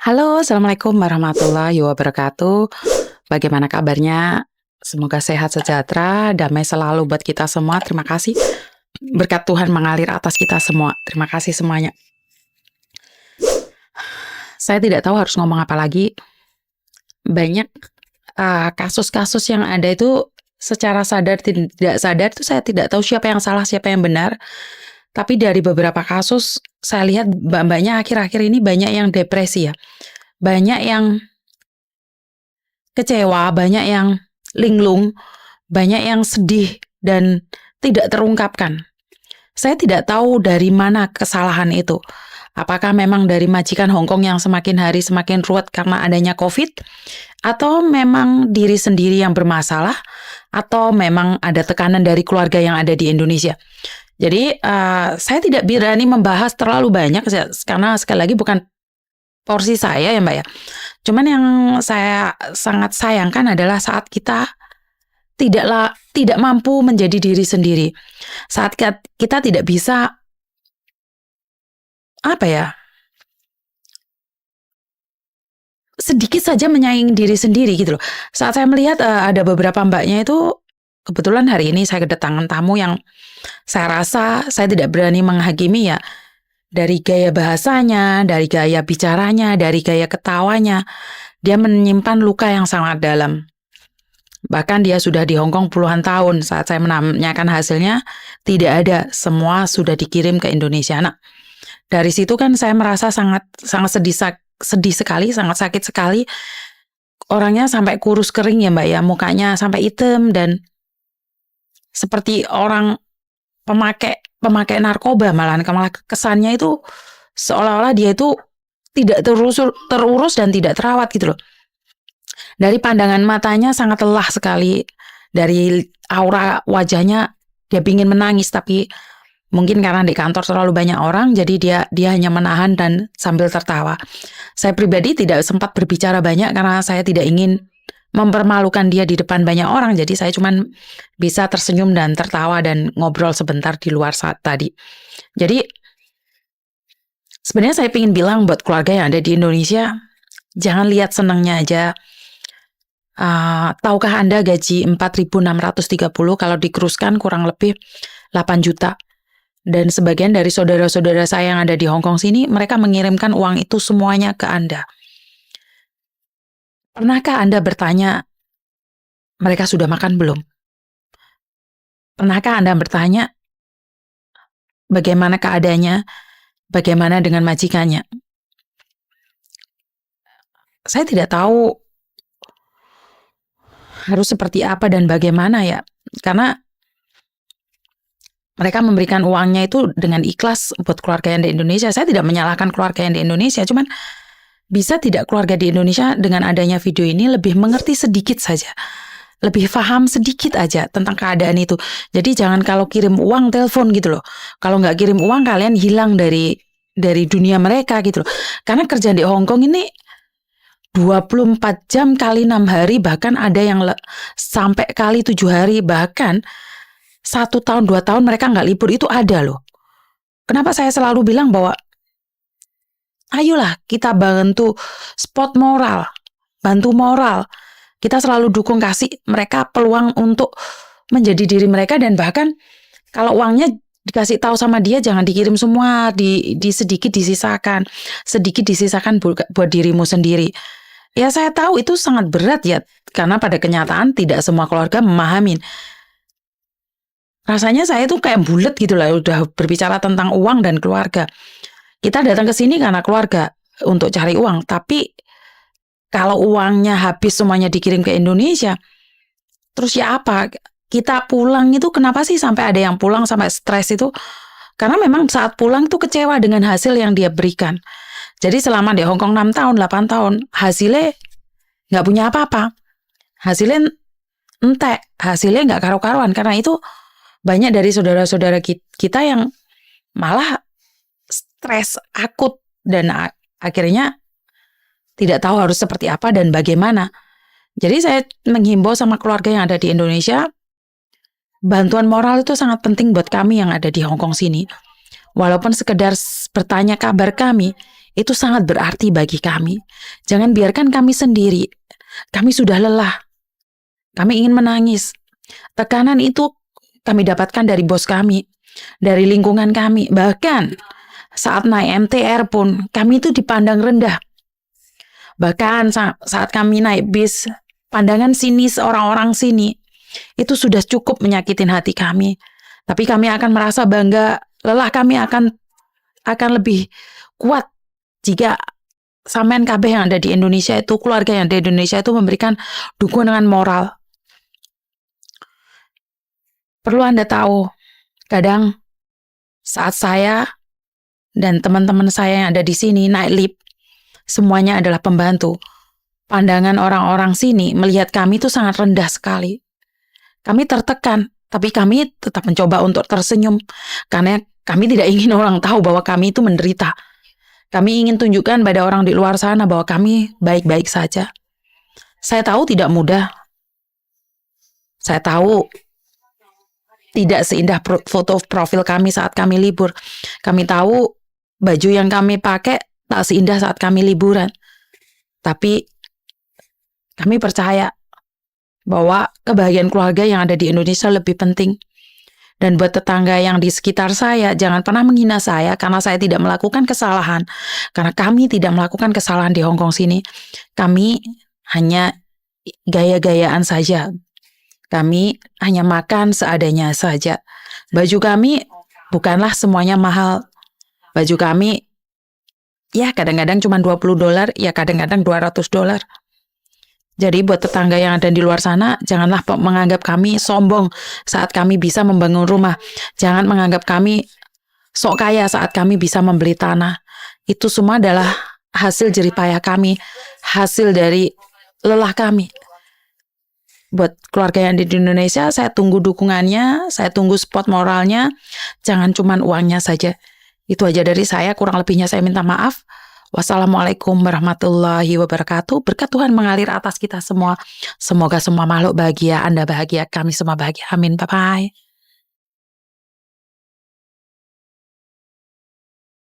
Halo, assalamualaikum warahmatullahi wabarakatuh. Bagaimana kabarnya? Semoga sehat sejahtera, damai selalu buat kita semua. Terima kasih. Berkat Tuhan mengalir atas kita semua. Terima kasih semuanya. Saya tidak tahu harus ngomong apa lagi. Banyak kasus-kasus yang ada itu secara sadar tidak sadar itu saya tidak tahu siapa yang salah, siapa yang benar. Tapi dari beberapa kasus saya lihat mbak-mbaknya akhir-akhir ini banyak yang depresi ya. Banyak yang kecewa, banyak yang linglung, banyak yang sedih dan tidak terungkapkan. Saya tidak tahu dari mana kesalahan itu. Apakah memang dari majikan Hongkong yang semakin hari semakin ruwet karena adanya COVID? Atau memang diri sendiri yang bermasalah? Atau memang ada tekanan dari keluarga yang ada di Indonesia? Jadi saya tidak berani membahas terlalu banyak karena sekali lagi bukan porsi saya ya Mbak ya. Cuman yang saya sangat sayangkan adalah saat kita tidak mampu menjadi diri sendiri. Saat kita tidak bisa, apa ya, sedikit saja menyayangi diri sendiri gitu loh. Saat saya melihat ada beberapa mbaknya itu, kebetulan hari ini saya kedatangan tamu yang saya rasa saya tidak berani menghakimi ya. Dari gaya bahasanya, dari gaya bicaranya, dari gaya ketawanya, dia menyimpan luka yang sangat dalam. Bahkan dia sudah di Hongkong puluhan tahun. Saat saya menanyakan hasilnya, tidak ada. Semua sudah dikirim ke Indonesia. Nah, dari situ kan saya merasa sangat sangat sedih sekali, sangat sakit sekali. Orangnya sampai kurus kering ya Mbak ya, mukanya sampai hitam dan seperti orang pemakai narkoba malah kesannya itu seolah-olah dia itu tidak terurus dan tidak terawat gitu loh. Dari pandangan matanya sangat lelah sekali, dari aura wajahnya dia ingin menangis tapi mungkin karena di kantor terlalu banyak orang jadi dia hanya menahan dan sambil tertawa. Saya pribadi tidak sempat berbicara banyak karena saya tidak ingin mempermalukan dia di depan banyak orang, jadi saya cuma bisa tersenyum dan tertawa dan ngobrol sebentar di luar saat tadi. Jadi sebenarnya saya ingin bilang buat keluarga yang ada di Indonesia, jangan lihat senangnya aja. Tahukah Anda gaji 4.630 kalau dikeruskan kurang lebih 8 juta. Dan sebagian dari saudara-saudara saya yang ada di Hongkong sini, mereka mengirimkan uang itu semuanya ke Anda. Pernahkah Anda bertanya, mereka sudah makan belum? Pernahkah Anda bertanya, bagaimana keadaannya? Bagaimana dengan majikannya? Saya tidak tahu harus seperti apa dan bagaimana ya. Karena mereka memberikan uangnya itu dengan ikhlas buat keluarga yang di Indonesia. Saya tidak menyalahkan keluarga yang di Indonesia, cuman bisa tidak keluarga di Indonesia dengan adanya video ini lebih mengerti sedikit saja. Lebih paham sedikit aja tentang keadaan itu. Jadi jangan kalau kirim uang telepon gitu loh. Kalau nggak kirim uang kalian hilang dari dunia mereka gitu loh. Karena kerja di Hongkong ini 24 jam kali 6 hari, bahkan ada yang sampai kali 7 hari, bahkan 1 tahun 2 tahun mereka nggak libur, itu ada loh. Kenapa saya selalu bilang bahwa ayolah kita bantu spot moral, bantu moral. Kita selalu dukung, kasih mereka peluang untuk menjadi diri mereka, dan bahkan kalau uangnya dikasih tahu sama dia jangan dikirim semua, di sedikit disisakan buat dirimu sendiri. Ya saya tahu itu sangat berat ya, karena pada kenyataan tidak semua keluarga memahami. Rasanya saya tuh kayak bulet gitu lah udah berbicara tentang uang dan keluarga. Kita datang ke sini karena keluarga untuk cari uang, tapi kalau uangnya habis semuanya dikirim ke Indonesia, terus ya apa? Kita pulang itu kenapa sih sampai ada yang pulang sampai stres itu? Karena memang saat pulang tuh kecewa dengan hasil yang dia berikan. Jadi selama di Hongkong 6 tahun, 8 tahun, hasilnya nggak punya apa-apa. Hasilnya entek, hasilnya nggak karu-karuan. Karena itu banyak dari saudara-saudara kita yang malah stres akut dan akhirnya tidak tahu harus seperti apa dan bagaimana. Jadi saya menghimbau sama keluarga yang ada di Indonesia, bantuan moral itu sangat penting buat kami yang ada di Hongkong sini. Walaupun sekedar bertanya kabar kami, Itu sangat berarti bagi kami. Jangan biarkan kami sendiri. Kami sudah lelah. Kami ingin menangis. Tekanan itu kami dapatkan dari bos kami, dari lingkungan kami. Bahkan saat naik MTR pun kami itu dipandang rendah. Bahkan saat kami naik bis, pandangan sinis orang-orang sini itu sudah cukup menyakitin hati kami. Tapi kami akan merasa bangga, lelah kami akan lebih kuat jika sampean kabeh yang ada di Indonesia itu, keluarga yang ada di Indonesia itu memberikan dukungan moral. Perlu Anda tahu, kadang saat saya dan teman-teman saya yang ada di sini naik lift, semuanya adalah pembantu. Pandangan orang-orang sini melihat kami itu sangat rendah sekali. Kami tertekan, tapi kami tetap mencoba untuk tersenyum karena kami tidak ingin orang tahu bahwa kami itu menderita. Kami ingin tunjukkan pada orang di luar sana bahwa kami baik-baik saja. Saya tahu tidak mudah. Saya tahu tidak seindah foto profil kami saat kami libur. Kami tahu baju yang kami pakai tak seindah saat kami liburan. Tapi kami percaya bahwa kebahagiaan keluarga yang ada di Indonesia lebih penting. Dan buat tetangga yang di sekitar saya, jangan pernah menghina saya karena saya tidak melakukan kesalahan. Karena kami tidak melakukan kesalahan di Hong Kong sini. Kami hanya gaya-gayaan saja. Kami hanya makan seadanya saja. Baju kami bukanlah semuanya mahal. Baju kami ya kadang-kadang cuma $20, ya kadang-kadang $200. Jadi buat tetangga yang ada di luar sana, janganlah menganggap kami sombong saat kami bisa membangun rumah. Jangan menganggap kami sok kaya saat kami bisa membeli tanah. Itu semua adalah hasil jerih payah kami, hasil dari lelah kami. Buat keluarga yang di Indonesia, saya tunggu dukungannya, saya tunggu support moralnya, jangan cuma uangnya saja. Itu aja dari saya, kurang lebihnya saya minta maaf. Wassalamualaikum warahmatullahi wabarakatuh. Berkat Tuhan mengalir atas kita semua. Semoga semua makhluk bahagia, Anda bahagia, kami semua bahagia. Amin. Bye-bye.